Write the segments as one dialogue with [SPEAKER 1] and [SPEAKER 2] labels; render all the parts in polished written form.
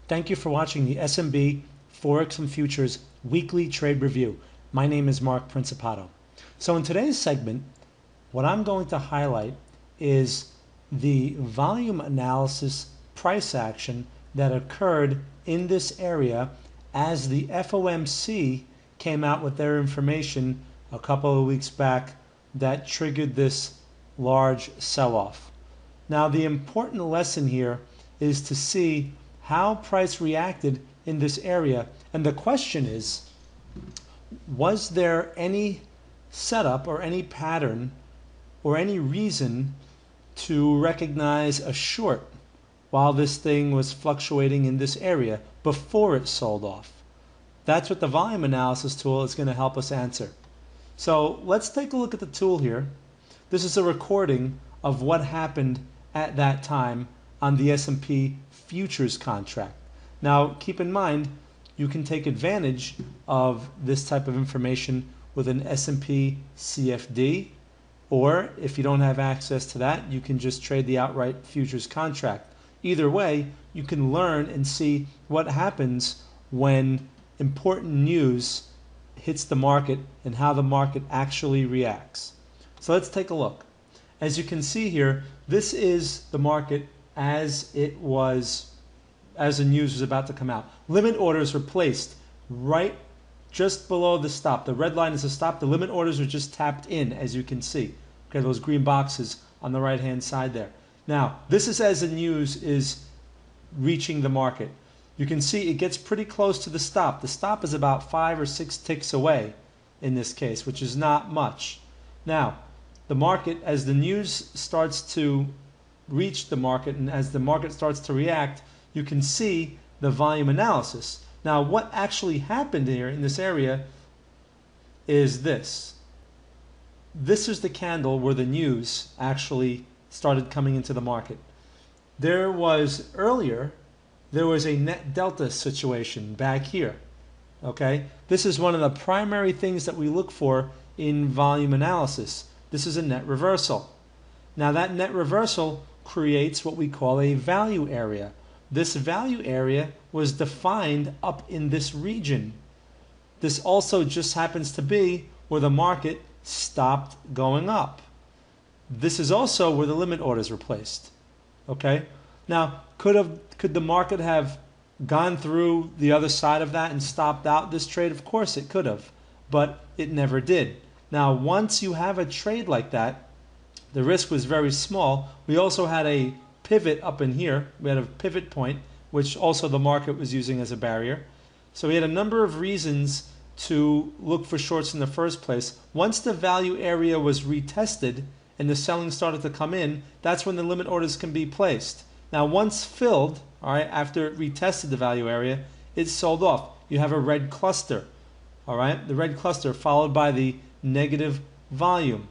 [SPEAKER 1] Thank you for watching the SMB Forex and Futures Weekly Trade Review. My name is Mark Principato. So in today's segment, what I'm going to highlight is the volume analysis price action that occurred in this area as the FOMC came out with their information a couple of weeks back that triggered this large sell-off. Now, the important lesson here is to see how price reacted in this area. And the question is, was there any setup or any pattern or any reason to recognize a short while this thing was fluctuating in this area before it sold off? That's what the volume analysis tool is going to help us answer. So let's take a look at the tool here. This is a recording of what happened at that time on the S&P futures contract. Now, keep in mind, you can take advantage of this type of information with an S&P CFD, or if you don't have access to that, you can just trade the outright futures contract. Either way, you can learn and see what happens when important news hits the market and how the market actually reacts. So let's take a look. As you can see here, this is the market as it was, as the news was about to come out. Limit orders were placed right just below the stop. The red line is the stop. The limit orders are just tapped in, as you can see. Okay, those green boxes on the right-hand side there. Now, this is as the news is reaching the market. You can see it gets pretty close to the stop. The stop is about 5 or 6 ticks away in this case, which is not much. Now, the market, as the news starts to reach the market and as the market starts to react, you can see the volume analysis. Now, what actually happened here in this area is this. This is the candle where the news actually started coming into the market. There was a net delta situation back here. Okay, this is one of the primary things that we look for in volume analysis. This is a net reversal. Now, that net reversal creates what we call a value area. This value area was defined up in this region. This also just happens to be where the market stopped going up. This is also where the limit orders were placed. Okay? Now, could the market have gone through the other side of that and stopped out this trade? Of course it could have, but it never did. Now, once you have a trade like that, the risk was very small. We also had a pivot up in here. We had a pivot point, which also the market was using as a barrier. So we had a number of reasons to look for shorts in the first place. Once the value area was retested and the selling started to come in, that's when the limit orders can be placed. Now, once filled, all right, after it retested the value area, it sold off. You have a red cluster, all right? The red cluster followed by the negative volume.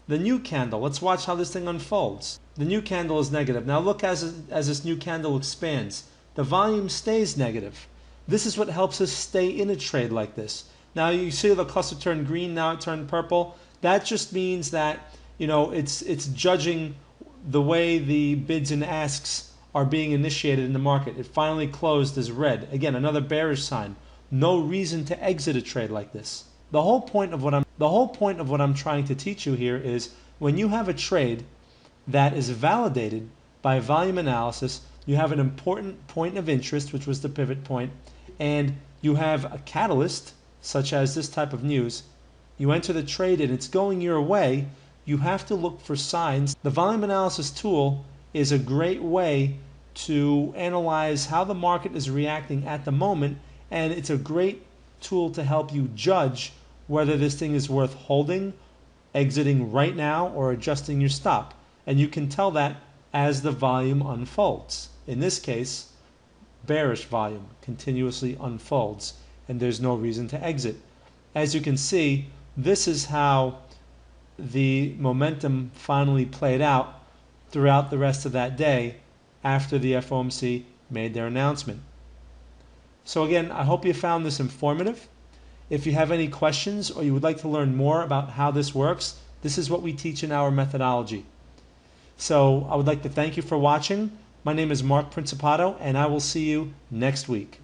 [SPEAKER 1] The new candle, let's watch how this thing unfolds. The new candle is negative. Now look as this new candle expands. The volume stays negative. This is what helps us stay in a trade like this. Now you see the cluster turned green, now it turned purple. That just means that, you know, it's judging the way the bids and asks are being initiated in the market. It finally closed as red. Again, another bearish sign. No reason to exit a trade like this. The whole point of what I'm trying to teach you here is when you have a trade that is validated by volume analysis, you have an important point of interest, which was the pivot point, and you have a catalyst, such as this type of news. You enter the trade and it's going your way. You have to look for signs. The volume analysis tool is a great way to analyze how the market is reacting at the moment, and it's a great tool to help you judge whether this thing is worth holding, exiting right now, or adjusting your stop. And you can tell that as the volume unfolds. In this case, bearish volume continuously unfolds, and there's no reason to exit. As you can see, this is how the momentum finally played out throughout the rest of that day after the FOMC made their announcement. So again, I hope you found this informative. If you have any questions or you would like to learn more about how this works, this is what we teach in our methodology. So I would like to thank you for watching. My name is Mark Principato, and I will see you next week.